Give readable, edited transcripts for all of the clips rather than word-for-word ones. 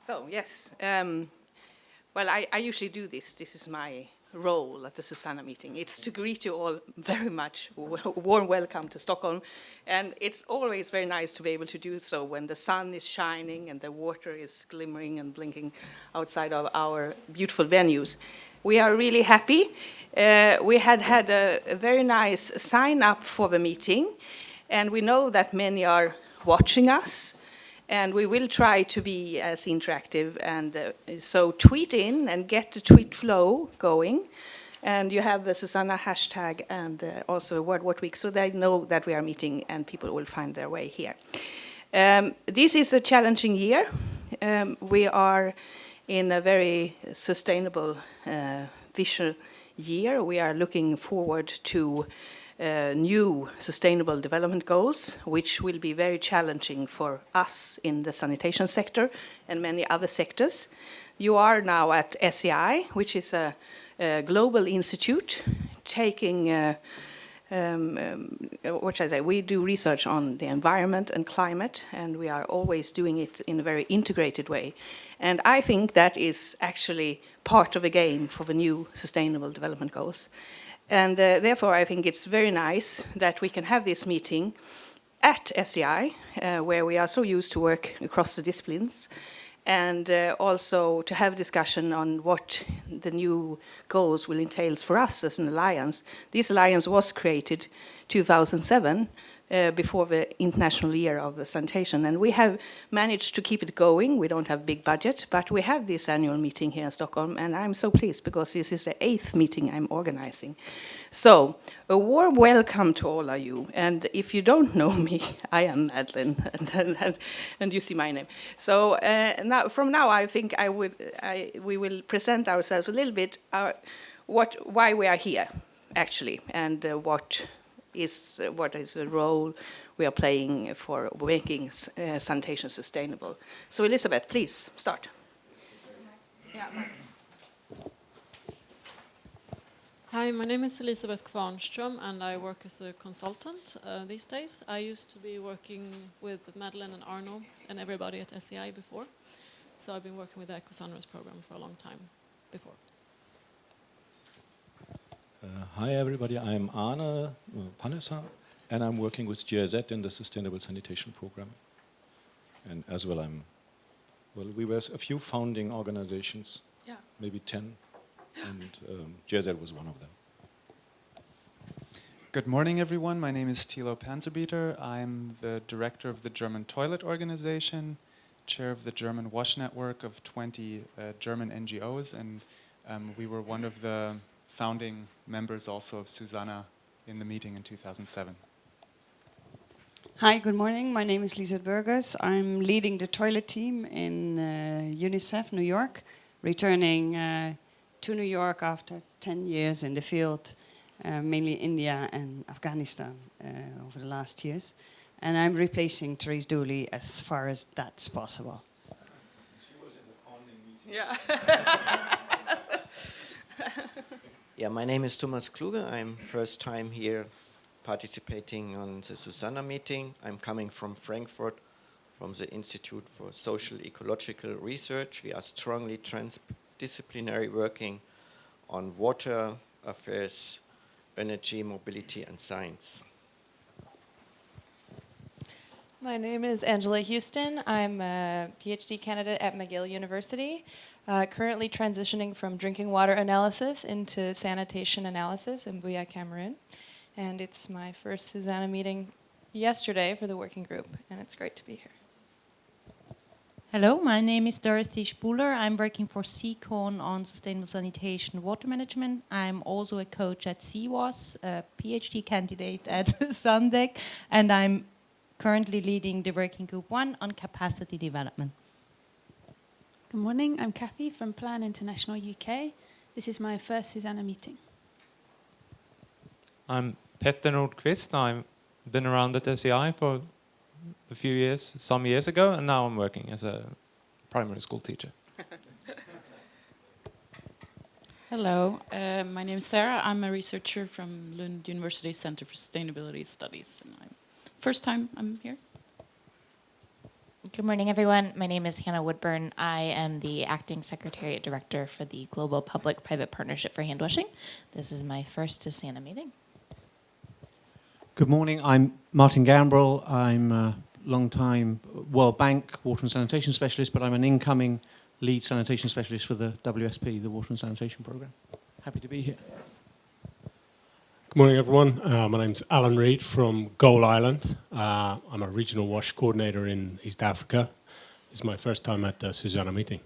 So, yes, well, I usually do this. This is my role at the SuSanA meeting. It's to greet you all very much. Warm welcome to Stockholm. And it's always very nice to be able to do so when the sun is shining and the water is glimmering and blinking outside of our beautiful venues. We are really happy. We had a very nice sign up for the meeting, and we know that many are watching us. And we will try to be as interactive, and so tweet in and get the tweet flow going. And you have the SuSanA hashtag and also a Word What Week, so they know that we are meeting and people will find their way here. This is a challenging year. We are in a very sustainable vision year. We are looking forward to new sustainable development goals, which will be very challenging for us in the sanitation sector and many other sectors. You are now at SEI, which is a global institute taking, what should I say, we do research on the environment and climate, and we are always doing it in a very integrated way. And I think that is actually part of the game for the new sustainable development goals. And therefore, I think it's very nice that we can have this meeting at SEI, where we are so used to work across the disciplines, and also to have discussion on what the new goals will entail for us as an alliance. This alliance was created 2007, before the International Year of Sanitation, and we have managed to keep it going. We don't have a big budget, but we have this annual meeting here in Stockholm, and I'm so pleased because this is the 8th meeting I'm organizing. So, a warm welcome to all of you, and if you don't know me, I am Madeleine, and you see my name. So, from now, I think we will present ourselves a little bit, why we are here, actually, and what is the role we are playing for making sanitation sustainable. So Elizabeth, please start. Yeah. Hi, my name is Elisabeth Kvarnström and I work as a consultant these days. I used to be working with Madeleine and Arno and everybody at SEI before. So I've been working with the SuSanA's program for a long time before. Hi everybody, I'm Arno Panessa, and I'm working with GIZ in the Sustainable Sanitation Program. And as well we were a few founding organizations, maybe 10, and GIZ was one of them. Good morning everyone, my name is Thilo Panzerbieter. I'm the director of the German Toilet Organization, chair of the German Wash Network of 20 German NGOs, and we were one of the founding members also of SuSanA in the meeting in 2007. Hi, good morning. My name is Lisa Burgers. I'm leading the toilet team in UNICEF, New York, returning to New York after 10 years in the field, mainly India and Afghanistan over the last years. And I'm replacing Therese Dooley as far as that's possible. She was in the founding meeting. Yeah. Yeah, my name is Thomas Kluge. I'm first time here participating on the SuSanA meeting. I'm coming from Frankfurt, from the Institute for Social Ecological Research. We are strongly transdisciplinary, working on water affairs, energy, mobility, and science. My name is Angela Houston. I'm a PhD candidate at McGill University, currently transitioning from drinking water analysis into sanitation analysis in Buya, Cameroon. And it's my first SuSanA meeting yesterday for the working group, and it's great to be here. Hello, my name is Dorothy Spuler. I'm working for CCON on sustainable sanitation and water management. I'm also a coach at CWAS, a PhD candidate at Sundek, and I'm currently leading the working group 1 on capacity development. Good morning, I'm Kathy from Plan International UK. This is my first SuSanA meeting. I'm Petter Nordqvist. I've been around at SEI for a few years, some years ago, and now I'm working as a primary school teacher. Hello, my name is Sarah. I'm a researcher from Lund University Center for Sustainability Studies, and first time I'm here. Good morning, everyone. My name is Hannah Woodburn. I am the Acting Secretariat Director for the Global Public-Private Partnership for Handwashing. This is my first SuSanA meeting. Good morning. I'm Martin Gambrel. I'm a long-time World Bank Water and Sanitation Specialist, but I'm an incoming lead sanitation specialist for the WSP, the Water and Sanitation Programme. Happy to be here. Good morning, everyone. My name's Alan Reid from Goal Island. I'm a regional WASH coordinator in East Africa. It's my first time at the SuSanA meeting.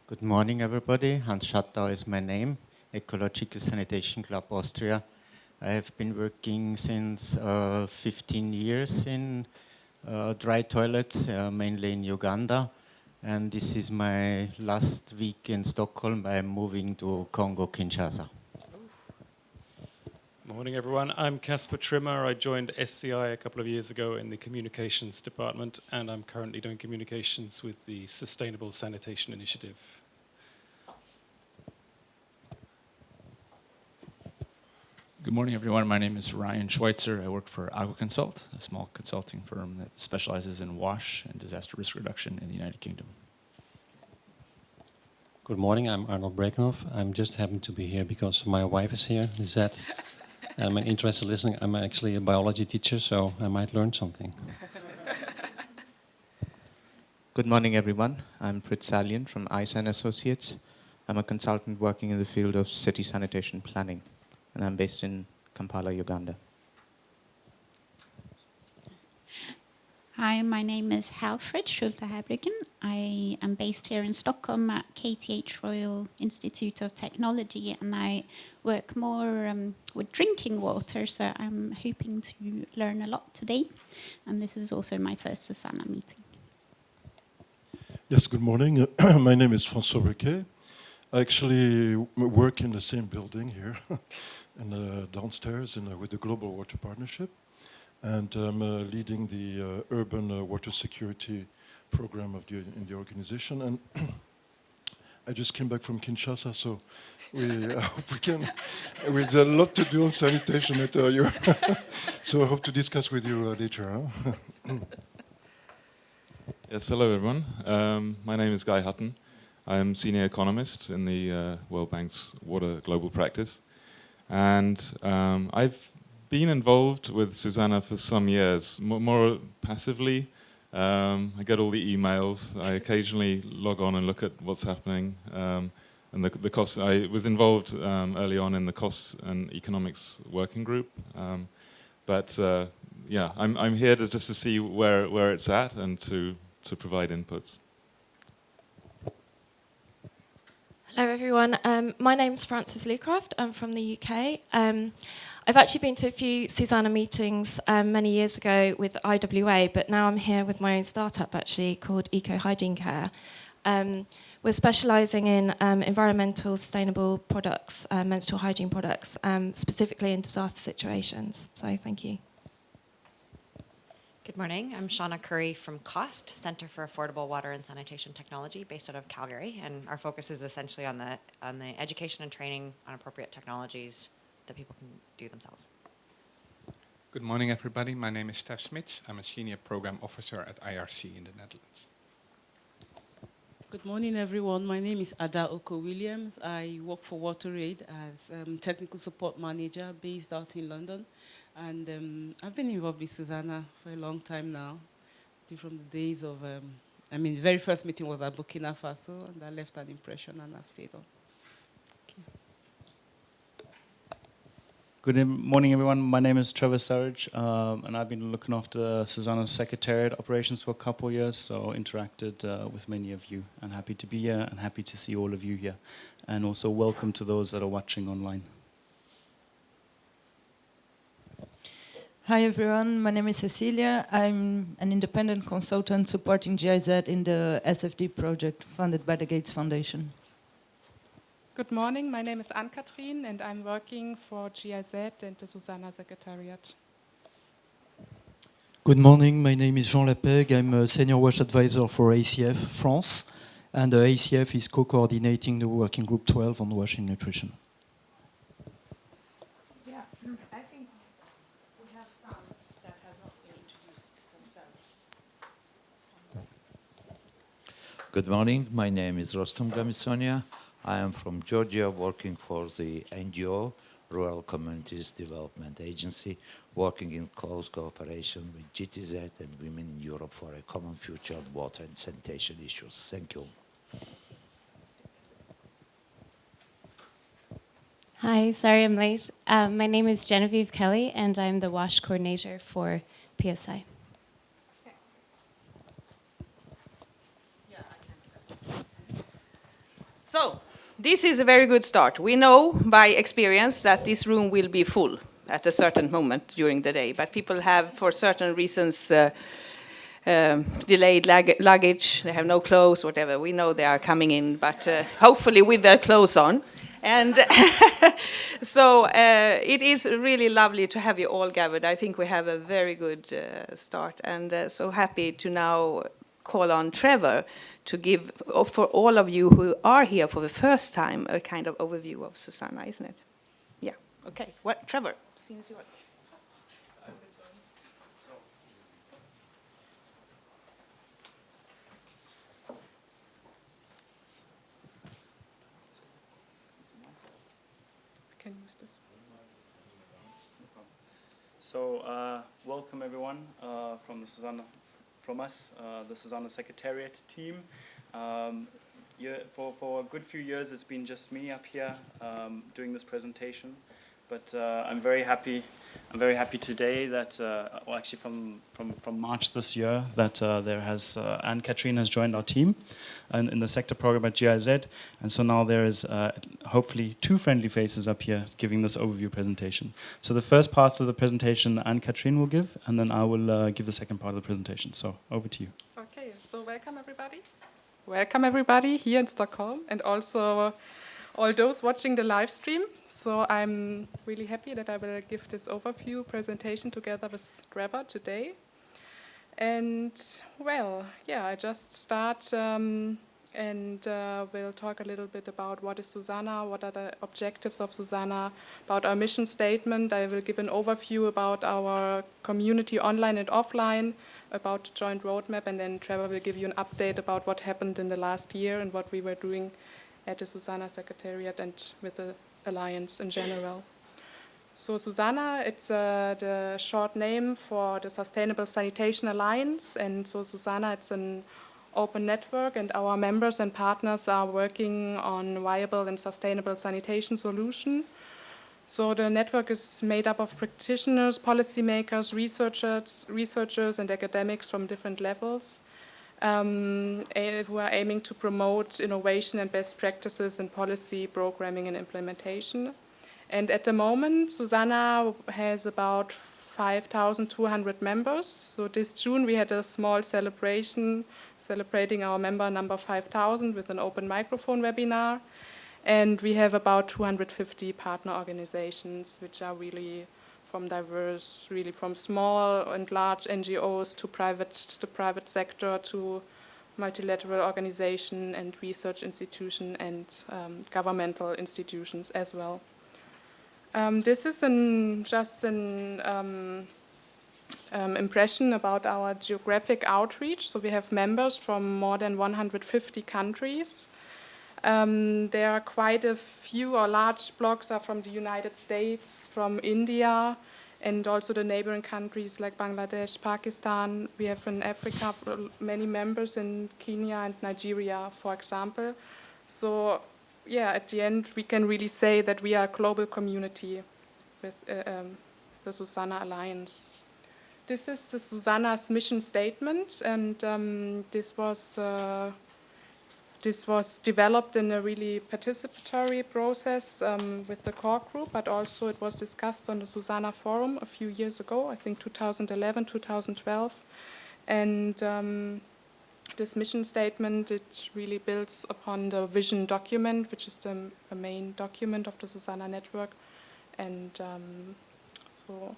Good morning, everybody. Hans Schattau is my name, Ecological Sanitation Club Austria. I have been working since 15 years in dry toilets, mainly in Uganda. And this is my last week in Stockholm. I'm moving to Congo, Kinshasa. Morning, everyone. I'm Casper Trimmer. I joined SCI a couple of years ago in the communications department, and I'm currently doing communications with the Sustainable Sanitation Initiative. Good morning, everyone. My name is Ryan Schweitzer. I work for AquaConsult, a small consulting firm that specializes in WASH and disaster risk reduction in the United Kingdom. Good morning. I'm Arno Brekenhoff. I'm just happen to be here because my wife is here. Is that? I'm interested in listening. I'm actually a biology teacher, so I might learn something. Good morning, everyone. I'm Prit Salian from ISAN Associates. I'm a consultant working in the field of city sanitation planning, and I'm based in Kampala, Uganda. Hi, my name is Halfred Schulte-Habrigen. I am based here in Stockholm at KTH Royal Institute of Technology, and I work more with drinking water, so I'm hoping to learn a lot today. And this is also my first SuSanA meeting. Yes, good morning. My name is François Riquet. I actually work in the same building here, downstairs with the Global Water Partnership. And I'm leading the urban water security program in the organization. And I just came back from Kinshasa, so we can. There's a lot to do on sanitation, I tell you. So I hope to discuss with you later. Huh? Yes, hello everyone. My name is Guy Hutton. I'm senior economist in the World Bank's Water Global Practice, and I've been involved with SuSanA for some years, more passively. I get all the emails. I occasionally log on and look at what's happening. And the cost. I was involved early on in the costs and economics working group. Yeah, I'm here just to see where it's at and to provide inputs. Hello, everyone. My name's Frances Lucraft. I'm from the UK. I've actually been to a few SuSanA meetings many years ago with IWA, but now I'm here with my own startup, actually, called Eco Hygiene Care. We're specialising in environmental, sustainable products, menstrual hygiene products, specifically in disaster situations. So thank you. Good morning. I'm Shauna Curry from COST, Centre for Affordable Water and Sanitation Technology, based out of Calgary, and our focus is essentially on the education and training on appropriate technologies that people can do themselves. Good morning, everybody. My name is Stef Smits. I'm a Senior Program Officer at IRC in the Netherlands. Good morning, everyone. My name is Ada Oko-Williams. I work for WaterAid as Technical Support Manager based out in London. And I've been involved with SuSanA for a long time now, from the days of, the very first meeting was at Burkina Faso, and I left an impression and I've stayed on. Good morning, everyone. My name is Trevor, Surridge, and I've been looking after SuSanA's Secretariat operations for a couple of years, so interacted with many of you. I'm happy to be here and happy to see all of you here. And also welcome to those that are watching online. Hi everyone, my name is Cecilia. I'm an independent consultant supporting GIZ in the SFD project funded by the Gates Foundation. Good morning, my name is Annkathrin and I'm working for GIZ and the SuSanA Secretariat. Good morning, my name is Jean Lapeg. I'm a Senior WASH Advisor for ACF France, and ACF is co-coordinating the Working Group 12 on WASH in nutrition. Yeah, I think we have some that has not been introduced themselves. Good morning. My name is Rostom Gamisonia. I am from Georgia, working for the NGO, Rural Communities Development Agency, working in close cooperation with GTZ and Women in Europe for a common future of water and sanitation issues. Thank you. Hi, sorry I'm late. My name is Genevieve Kelly, and I'm the WASH coordinator for PSI. So, this is a very good start. We know by experience that this room will be full at a certain moment during the day, but people have, for certain reasons, delayed luggage, they have no clothes, whatever. We know they are coming in, but hopefully with their clothes on. And so it is really lovely to have you all gathered. I think we have a very good start, and so happy to now call on Trevor to give, for all of you who are here for the first time, a kind of overview of SuSanA, isn't it? Yeah, okay. What, Trevor, scene is yours. Can use this. So welcome everyone from the SuSanA, from us, the SuSanA Secretariat team. For a good few years, it's been just me up here doing this presentation. But I'm very happy today that, well, actually from March this year, that Annkathrin has joined our team in the sector program at GIZ. And so now there is hopefully 2 friendly faces up here giving this overview presentation. So the first part of the presentation Annkathrin will give, and then I will give the second part of the presentation. So over to you. Okay, so welcome everybody. Welcome everybody here in Stockholm, and also all those watching the live stream. So I'm really happy that I will give this overview presentation together with Trevor today. And well, yeah, I just start and we'll talk a little bit about what is SuSanA, what are the objectives of SuSanA, about our mission statement. I will give an overview about our community online and offline, about the joint roadmap, and then Trevor will give you an update about what happened in the last year and what we were doing at the SuSanA Secretariat and with the Alliance in general. So SuSanA, it's the short name for the Sustainable Sanitation Alliance, and so SuSanA, it's an open network, and our members and partners are working on viable and sustainable sanitation solution. So the network is made up of practitioners, policymakers, researchers and academics from different levels, who are aiming to promote innovation and best practices in policy, programming and implementation. And at the moment, SuSanA has about 5,200 members. So this June we had a small celebration celebrating our member number 5,000 with an open microphone webinar. And we have about 250 partner organizations, which are really from diverse, really from small and large NGOs to the private sector to multilateral organization and research institution and governmental institutions as well. This is just an impression about our geographic outreach. So we have members from more than 150 countries. There are quite a few, or large blocks are from the United States, from India, and also the neighboring countries like Bangladesh, Pakistan. We have in Africa many members in Kenya and Nigeria, for example. So yeah, at the end we can really say that we are a global community with the SuSanA Alliance. This is the SuSanA's mission statement, and this was developed in a really participatory process with the core group, but also it was discussed on the SuSanA forum a few years ago, I think 2011, 2012. And this mission statement, it really builds upon the vision document, which is the main document of the SuSanA network. And so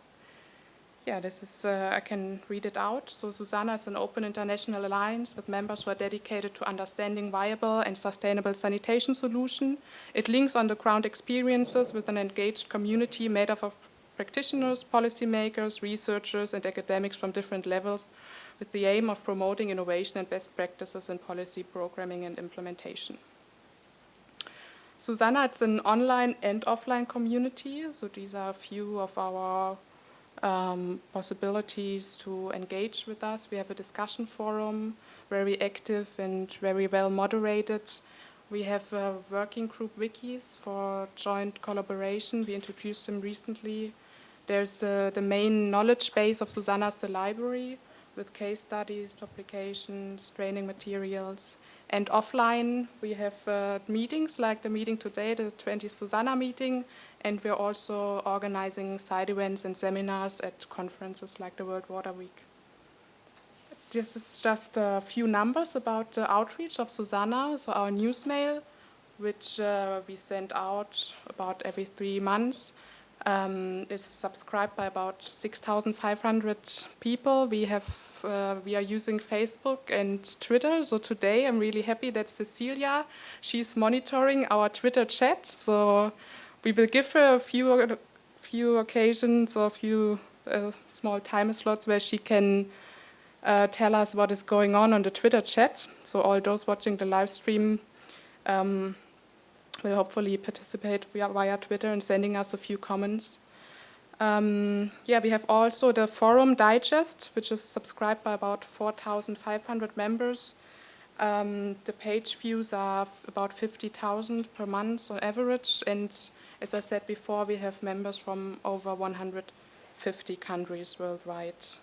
yeah, this is, I can read it out. So SuSanA is an open international alliance with members who are dedicated to understanding viable and sustainable sanitation solutions. It links on-the-ground experiences with an engaged community made up of practitioners, policymakers, researchers, and academics from different levels, with the aim of promoting innovation and best practices in policy programming and implementation. SuSanA, it's an online and offline community, so these are a few of our possibilities to engage with us. We have a discussion forum, very active and very well moderated. We have working group wikis for joint collaboration. We introduced them recently. There's the main knowledge base of SuSanA is the library with case studies, publications, training materials. And offline, we have meetings like the meeting today, the 20th SuSanA meeting, and we're also organizing side events and seminars at conferences like the World Water Week. This is just a few numbers about the outreach of SuSanA, so our newsmail, which we send out about every 3 months, is subscribed by about 6,500 people. We are using Facebook and Twitter. So today I'm really happy that Cecilia, she's monitoring our Twitter chat. So we will give her a few occasions or a few small time slots where she can tell us what is going on the Twitter chat. So all those watching the live stream will hopefully participate via Twitter and sending us a few comments. We have also the forum digest, which is subscribed by about 4,500 members. The page views are about 50,000 per month on average, and as I said before, we have members from over 150 countries worldwide.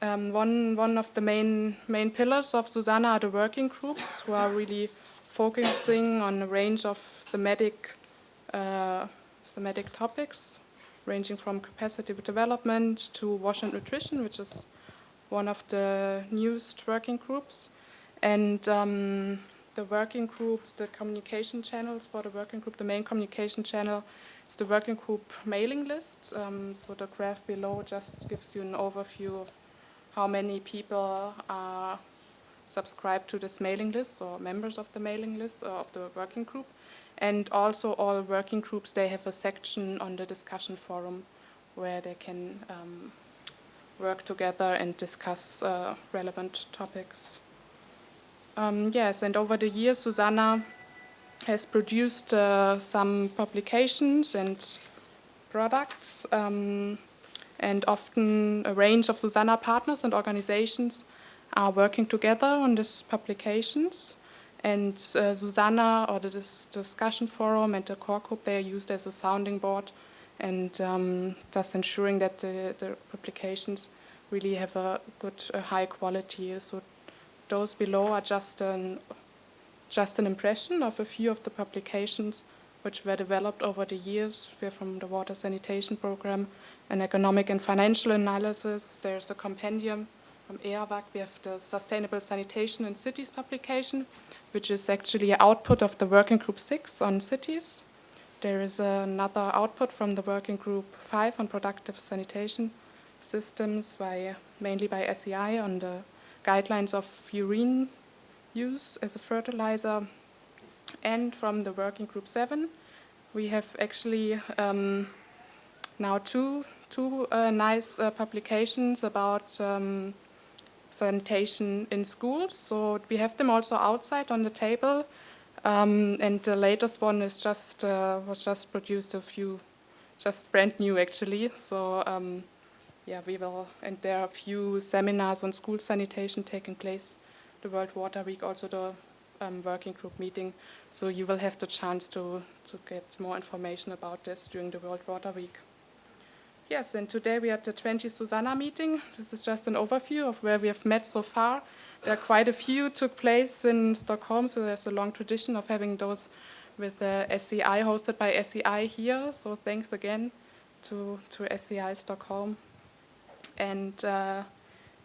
One of the main pillars of SuSanA are the working groups, who are really focusing on a range of thematic topics, ranging from capacity development to wash and nutrition, which is one of the newest working groups. And the working groups, the communication channels for the working group, the main communication channel is the working group mailing list. So the graph below just gives you an overview of how many people are subscribed to this mailing list or members of the mailing list or of the working group. And also all working groups, they have a section on the discussion forum where they can work together and discuss relevant topics. Yes, and over the years, SuSanA has produced some publications and products, and often a range of SuSanA partners and organizations are working together on these publications. And SuSanA, or the discussion forum and the core group, they are used as a sounding board, and thus ensuring that the publications really have a good, high quality. So those below are just an impression of a few of the publications which were developed over the years. We're from the Water Sanitation Program, an economic and financial analysis. There's the compendium from EAWAC. We have the Sustainable Sanitation in Cities publication, which is actually an output of the Working Group 6 on cities. There is another output from the Working Group 5 on productive sanitation systems, mainly by SEI, on the guidelines of urine use as a fertilizer. And from the Working Group 7, we have actually now two nice publications about sanitation in schools. So we have them also outside on the table, and the latest one is was just produced just brand new actually. So we will, and there are a few seminars on school sanitation taking place. The World Water Week, also the working group meeting. So you will have the chance to get more information about this during the World Water Week. Yes, and today we are at the 20th SuSanA meeting. This is just an overview of where we have met so far. There are quite a few took place in Stockholm, so there's a long tradition of having those with the SEI, hosted by SEI here. So thanks again to SEI Stockholm. And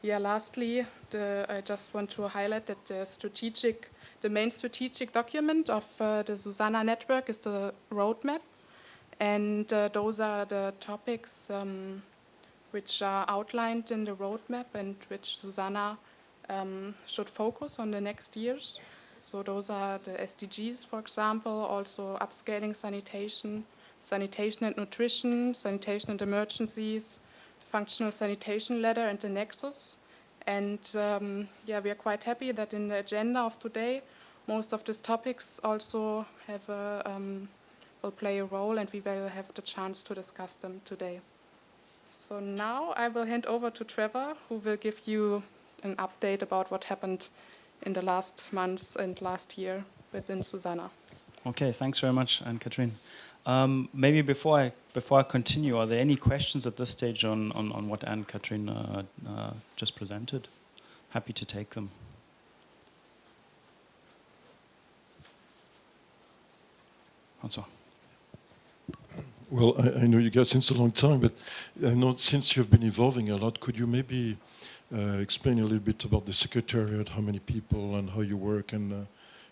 lastly, I just want to highlight that the main strategic document of the SuSanA network is the roadmap. And those are the topics which are outlined in the roadmap and which SuSanA should focus on the next years. So those are the SDGs, for example, also upscaling sanitation, sanitation and nutrition, sanitation and emergencies, the functional sanitation ladder and the nexus, And yeah, we are quite happy that in the agenda of today, most of these topics also have will play a role, and we will have the chance to discuss them today. So now I will hand over to Trevor, who will give you an update about what happened in the last months and last year within SuSanA. Okay, thanks very much, Annkathrin. Maybe before I continue, are there any questions at this stage on what Annkathrin just presented? Happy to take them. Answer. Well, I know you guys since a long time, but I know since you've been evolving a lot, could you maybe explain a little bit about the Secretariat, how many people and how you work, and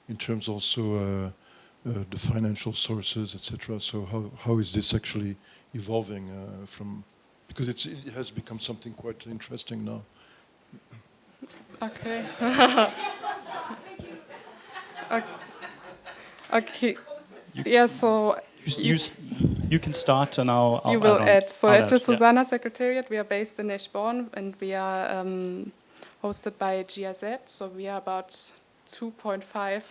in terms also the financial sources, etc. So how is this actually evolving from, because it has become something quite interesting now. Okay. Okay. Yeah, so you can start and I'll you will add. So at the yeah. SuSanA Secretariat, we are based in Eschborn, and we are hosted by GIZ. So we are about 2.5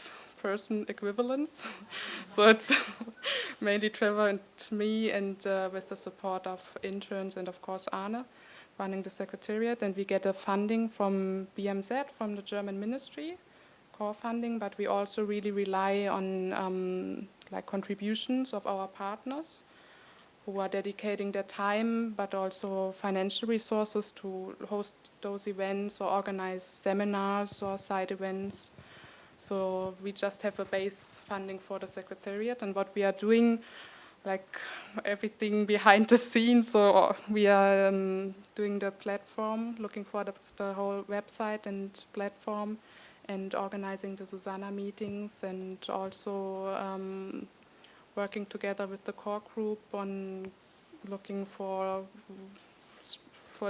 person equivalents. So it's mainly Trevor and me, and with the support of interns and of course Arno running the Secretariat. And we get a funding from BMZ, from the German ministry, core funding, but we also really rely on like contributions of our partners who are dedicating their time, but also financial resources to host those events or organize seminars or side events. So we just have a base funding for the Secretariat, and what we are doing, like everything behind the scenes. So we are doing the platform, looking for the whole website and platform, and organizing the SuSanA meetings, and also working together with the core group on looking for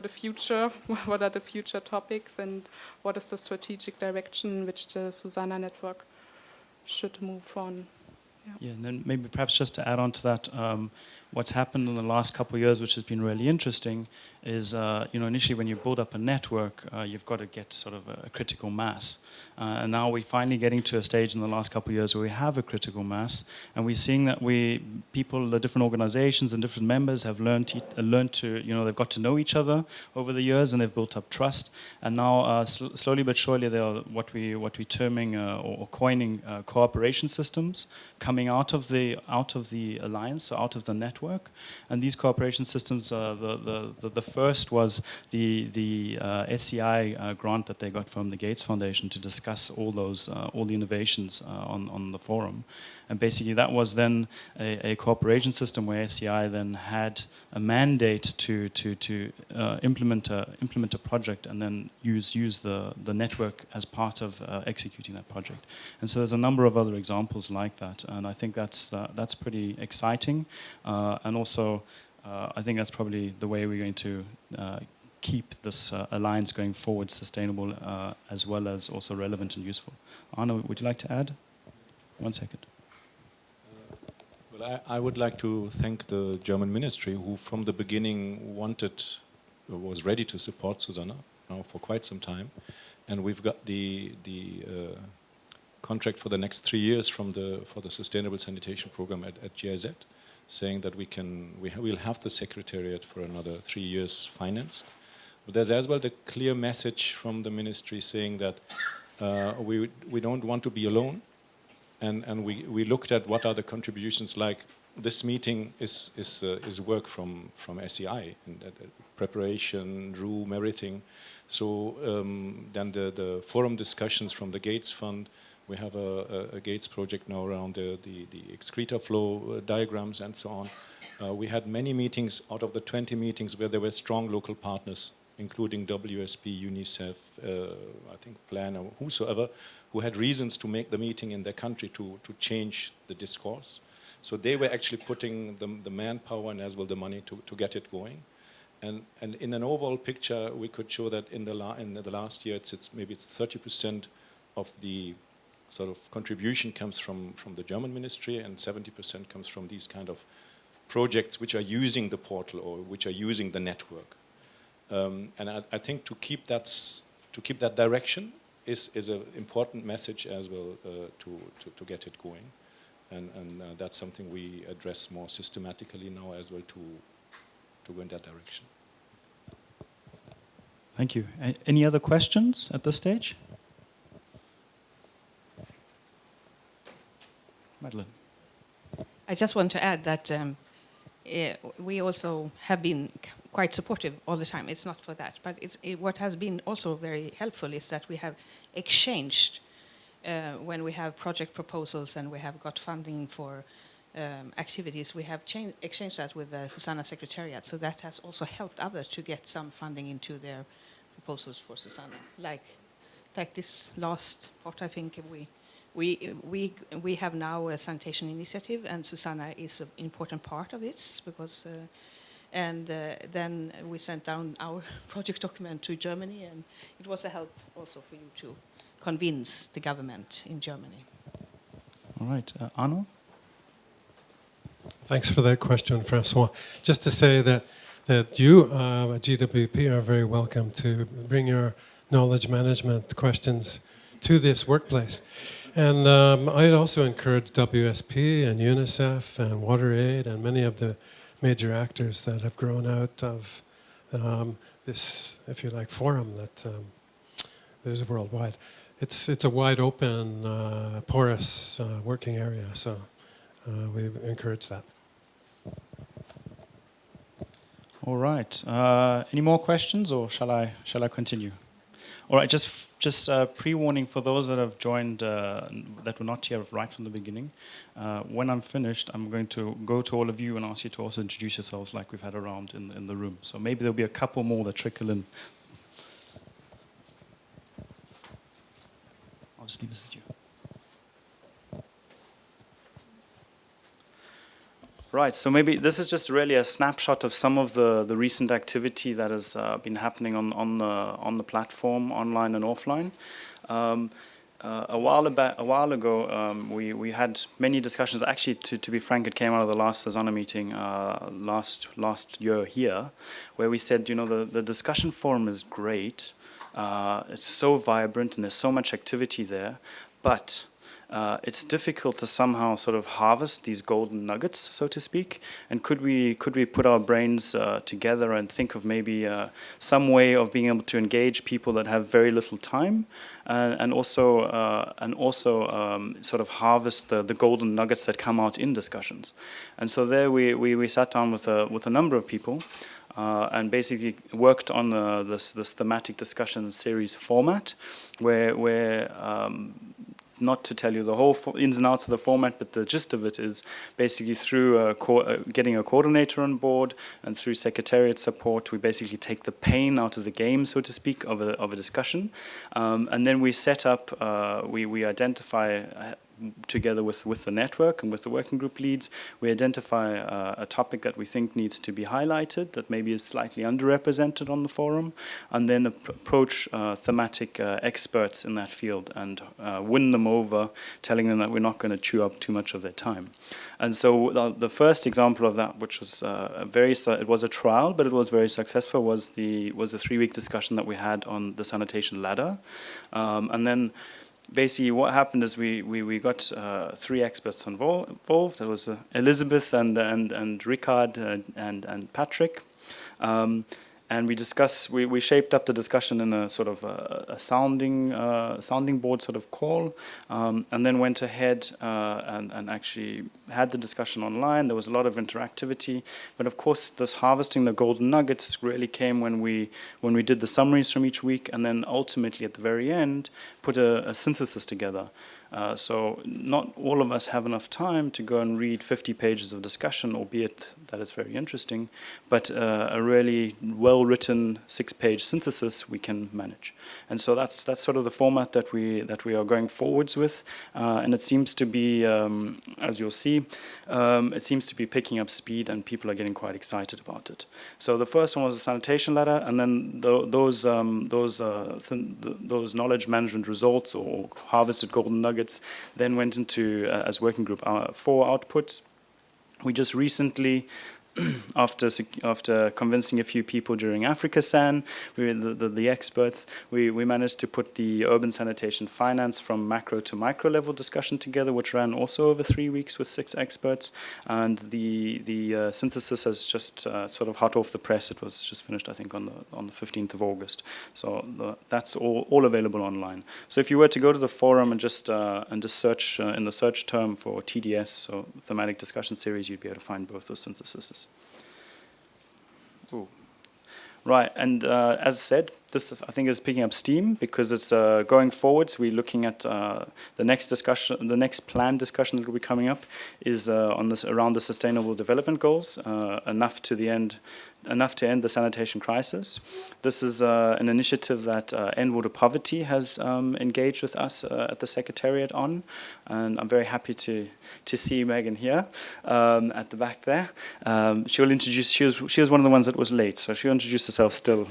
the future, what are the future topics, and what is the strategic direction which the SuSanA network should move on. Yeah, and then maybe perhaps just to add on to that, what's happened in the last couple of years, which has been really interesting, is initially when you build up a network, you've got to get sort of a critical mass. And now we're finally getting to a stage in the last couple of years where we have a critical mass, and we're seeing that the different organizations and different members have learned to, they've got to know each other over the years, and they've built up trust. And now slowly but surely, there are what we're terming or coining cooperation systems coming out of the alliance, so out of the network. And these cooperation systems, the first was the SCI grant that they got from the Gates Foundation to discuss all the innovations on the forum. And basically that was then a cooperation system where SCI then had a mandate to implement a project, and then use the network as part of executing that project. And so there's a number of other examples like that, and I think that's pretty exciting. And also I think that's probably the way we're going to keep this alliance going forward sustainable, as well as also relevant and useful. Arno, would you like to add? 1 second. Well, I would like to thank the German ministry, who from the beginning was ready to support SuSanA now for quite some time. And we've got the contract for the next 3 years for the Sustainable Sanitation Program at GIZ, saying that we'll have the Secretariat for another 3 years financed. But there's as well the clear message from the ministry saying that we don't want to be alone. And we looked at what are the contributions, like this meeting is work from SEI, and preparation, room, everything. So then the forum discussions from the Gates Fund, we have a Gates project now around the excreta flow diagrams and so on. We had many meetings out of the 20 meetings where there were strong local partners, including WSP, UNICEF, I think Plan, or whosoever, who had reasons to make the meeting in their country to change the discourse. So they were actually putting the manpower and as well the money to get it going. And in an overall picture, we could show that in the last year, maybe it's 30% of the sort of contribution comes from the German ministry, and 70% comes from these kind of projects which are using the portal or which are using the network. And I think to keep that to keep that direction is an important message as well to get it going. And that's something we address more systematically now as well to go in that direction. Thank you. Any other questions at this stage? Madeleine. I just want to add that we also have been quite supportive all the time. It's not for that, but what has been also very helpful is that we have exchanged when we have project proposals and we have got funding for activities. We have exchanged that with the SuSanA Secretariat, so that has also helped others to get some funding into their proposals for SuSanA. Like this last part, I think we have now a sanitation initiative, and SuSanA is an important part of this because, then we sent down our project document to Germany, and it was a help also for you to convince the government in Germany. All right, Arno? Thanks for that question, Francois. Just to say that you at GWP are very welcome to bring your knowledge management questions to this workplace. And I'd also encourage WSP and UNICEF and WaterAid and many of the major actors that have grown out of this, if you like, forum that is worldwide. It's a wide open, porous working area, so we encourage that. All right. Any more questions, or shall I continue? All right. Just pre-warning for those that have joined that were not here right from the beginning. When I'm finished, I'm going to go to all of you and ask you to also introduce yourselves, like we've had around in the room. So maybe there'll be a couple more that trickle in. I'll just leave this with you. Right, so maybe this is just really a snapshot of some of the recent activity that has been happening on the platform, online and offline. A while ago, we had many discussions. Actually, to be frank, it came out of the last SuSanA meeting last year here, where we said, the discussion forum is great. It's so vibrant and there's so much activity there, but it's difficult to somehow sort of harvest these golden nuggets, so to speak. And could we put our brains together and think of maybe some way of being able to engage people that have very little time, and also sort of harvest the golden nuggets that come out in discussions. And so there we sat down with a number of people. And basically worked on this thematic discussion series format, where not to tell you the whole ins and outs of the format, but the gist of it is basically through getting a coordinator on board and through Secretariat support, we basically take the pain out of the game, so to speak, of a discussion. And then we set up, we identify together with the network and with the working group leads, we identify a topic that we think needs to be highlighted, that maybe is slightly underrepresented on the forum, and then approach thematic experts in that field and win them over, telling them that we're not going to chew up too much of their time. And so the first example of that, which was it was a trial, but it was very successful, was the 3-week discussion that we had on the sanitation ladder. And then basically what happened is we got 3 experts involved. There was Elizabeth and Ricard and Patrick. And we shaped up the discussion in a sort of a sounding board sort of call, and then went ahead and actually had the discussion online. There was a lot of interactivity, but of course this harvesting the golden nuggets really came when we did the summaries from each week, and then ultimately at the very end put a synthesis together. So not all of us have enough time to go and read 50 pages of discussion, albeit that it's very interesting, but a really well-written 6-page synthesis we can manage. And so that's sort of the format that we are going forwards with, and it seems to be, as you'll see, it seems to be picking up speed, and people are getting quite excited about it. So the first one was the sanitation ladder, and then those knowledge management results or harvested golden nuggets then went into, as working group 4 outputs. We just recently after convincing a few people during AfricaSan, the experts, we managed to put the urban sanitation finance from macro to micro level discussion together, which ran also over 3 weeks with 6 experts. And the synthesis has just sort of hot off the press. It was just finished, I think, on the 15th of August. So that's all available online. So if you were to go to the forum and just search in the search term for TDS, so thematic discussion series, you'd be able to find both those syntheses. Ooh. Right, and as I said, this I think is picking up steam because it's going forwards. We're looking at the next discussion, the next planned discussion that will be coming up is on this around the Sustainable Development Goals, enough to end the sanitation crisis. This is an initiative that End Water Poverty has engaged with us at the Secretariat on, and I'm very happy to see Megan here at the back there. She'll introduce. She was one of the ones that was late, so she'll introduce herself still.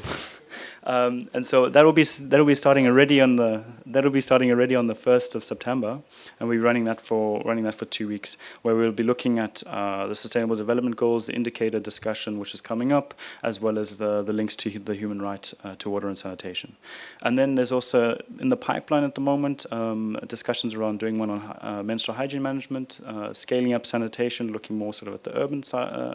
And so that'll be starting already on the 1st of September, and we're running that for 2 weeks, where we'll be looking at the Sustainable Development Goals, the indicator discussion which is coming up, as well as the links to the human right to water and sanitation. And then there's also in the pipeline at the moment discussions around doing one on menstrual hygiene management, scaling up sanitation, looking more sort of at the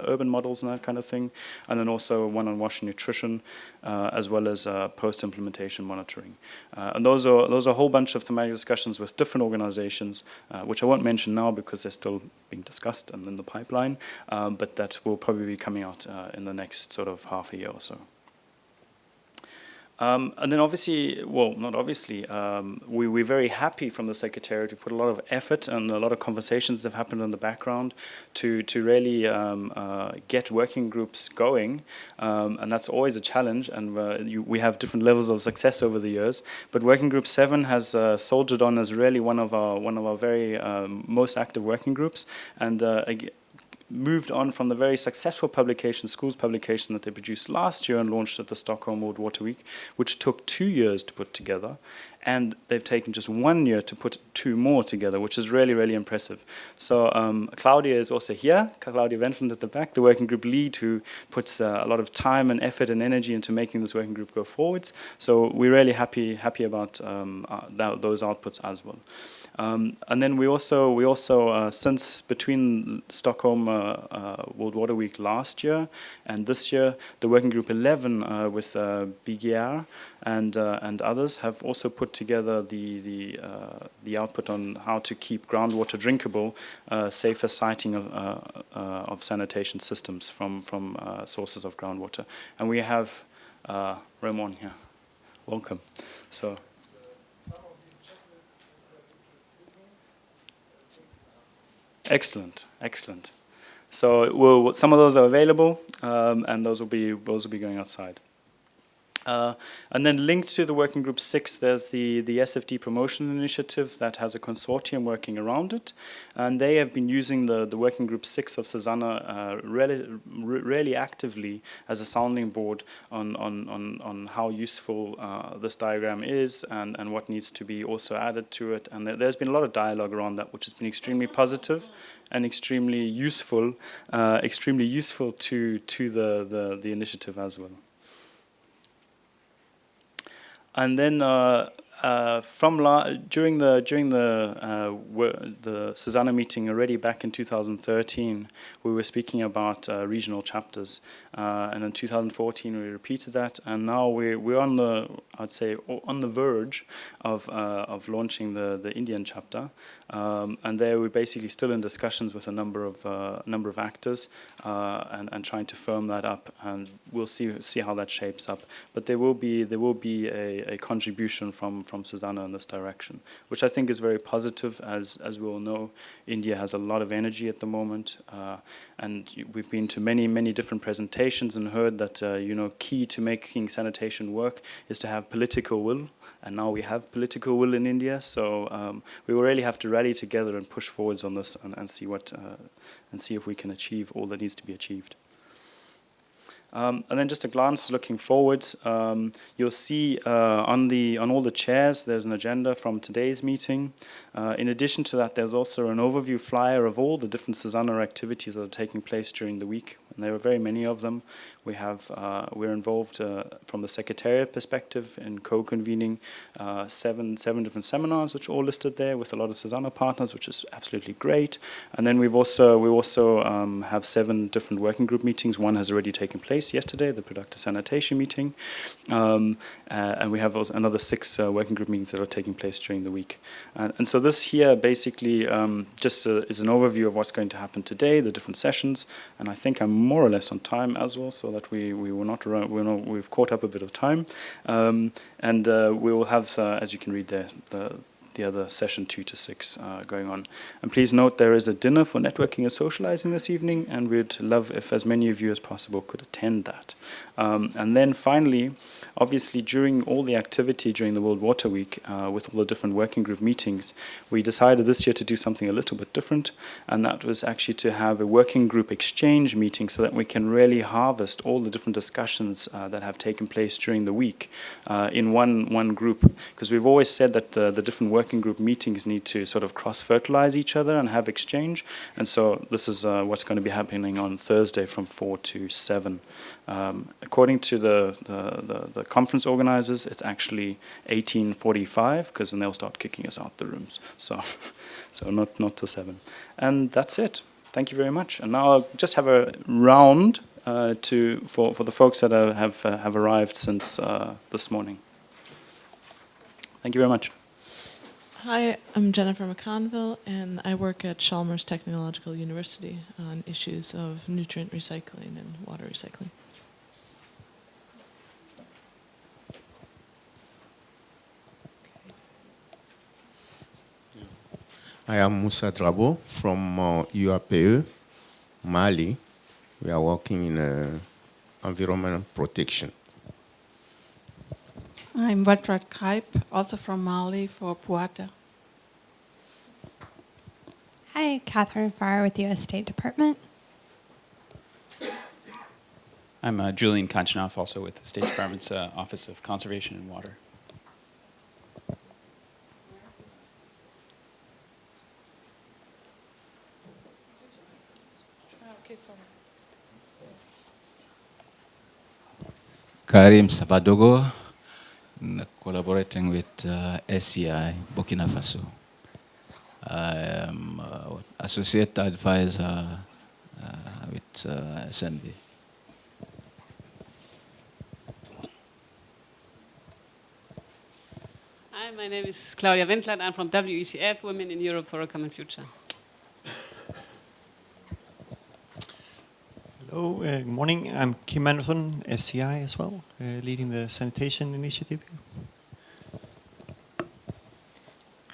urban models and that kind of thing, and then also one on wash and nutrition, as well as post-implementation monitoring. And those are a whole bunch of thematic discussions with different organizations, which I won't mention now because they're still being discussed and in the pipeline, but that will probably be coming out in the next sort of half a year or so. And then obviously, well, not obviously, we're very happy from the Secretariat. We put a lot of effort and a lot of conversations that have happened in the background to really get working groups going. And that's always a challenge, and we have different levels of success over the years. But Working Group 7 has soldiered on as really one of our very most active working groups, and moved on from the very successful schools publication that they produced last year and launched at the Stockholm World Water Week, which took 2 years to put together. And they've taken just 1 year to put 2 more together, which is really, really impressive. So Claudia is also here, Claudia Wendland at the back, the working group lead, who puts a lot of time and effort and energy into making this working group go forwards. So we're really happy about those outputs as well. And then we also since between Stockholm World Water Week last year and this year, the Working Group 11 with BGR and others have also put together the output on how to keep groundwater drinkable, safer siting of sanitation systems from sources of groundwater. And we have Ramon here. Welcome. So. Excellent, excellent. So some of those are available, and those will be going outside. And then linked to the Working Group 6, there's the SFD Promotion Initiative that has a consortium working around it. And they have been using the Working Group 6 of SuSanA really actively as a sounding board on how useful this diagram is and what needs to be also added to it. And there's been a lot of dialogue around that, which has been extremely positive and extremely useful to the initiative as well. And then during the SuSanA meeting already back in 2013, we were speaking about regional chapters, and in 2014 we repeated that, and now we're on the verge of launching the Indian chapter, and there we're basically still in discussions with a number of actors and trying to firm that up, and we'll see how that shapes up. But there will be a contribution from SuSanA in this direction, which I think is very positive. As we all know, India has a lot of energy at the moment, and we've been to many different presentations and heard that key to making sanitation work is to have political will, and now we have political will in India. So we will really have to rally together and push forwards on this and see if we can achieve all that needs to be achieved. And then just a glance looking forwards, you'll see on all the chairs there's an agenda from today's meeting. In addition to that, there's also an overview flyer of all the different SuSanA activities that are taking place during the week. And there are very many of them. We're involved from the Secretariat perspective in co-convening seven different seminars, which are all listed there with a lot of SuSanA partners, which is absolutely great. And then we also have 7 different working group meetings. One has already taken place yesterday, the productive sanitation meeting. And we have another 6 working group meetings that are taking place during the week. And so this here basically just is an overview of what's going to happen today, the different sessions. And I think I'm more or less on time as well, so that we were not around, we've caught up a bit of time. And we will have, as you can read there, the other session 2 to 6 going on. And please note there is a dinner for networking and socializing this evening, and we'd love if as many of you as possible could attend that. And then finally, obviously during all the activity during the World Water Week, with all the different working group meetings, we decided this year to do something a little bit different, and that was actually to have a working group exchange meeting so that we can really harvest all the different discussions that have taken place during the week in one group. Because we've always said that the different working group meetings need to sort of cross-fertilize each other and have exchange, and so this is what's going to be happening on Thursday from 4 to 7. According to the conference organizers, it's actually 18:45, because then they'll start kicking us out the rooms. So not till 7. And that's it. Thank you very much. And now I'll just have a round for the folks that have arrived since this morning. Thank you very much. Hi, I'm Jennifer McConville, and I work at Chalmers Technological University on issues of nutrient recycling and water recycling. I am Moussa Drabo from UAPE, Mali. We are working in environmental protection. I'm Watrat Kaip, also from Mali for Puata. Hi, Catherine Farr with U.S. State Department. I'm Julian Konchanoff, also with the State Department's Office of Conservation and Water. Karim Savadogo, collaborating with SEI, Burkina Faso. I am associate advisor with SNB. Hi, my name is Claudia Wendland. I'm from WECF, Women in Europe for a Common Future. Hello, good morning. I'm Kim Anderson, SCI as well, leading the sanitation initiative.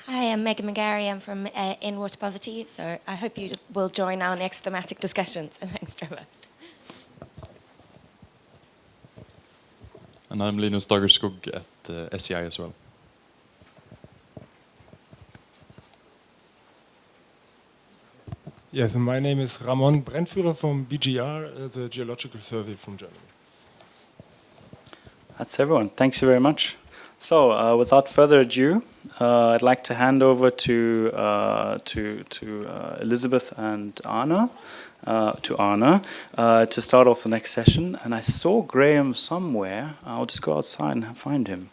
Hi, I'm Megan McGarry. I'm from In Water Poverty, so I hope you will join our next thematic discussions. And thanks, Trevor. And I'm Linus Dagerskog at SCI as well. Yes, and my name is Ramon Brennführer from BGR, the Geological Survey from Germany. That's everyone. Thanks very much. So, without further ado, I'd like to hand over to Elizabeth and Arno, to start off the next session. And I saw Graham somewhere. I'll just go outside and find him.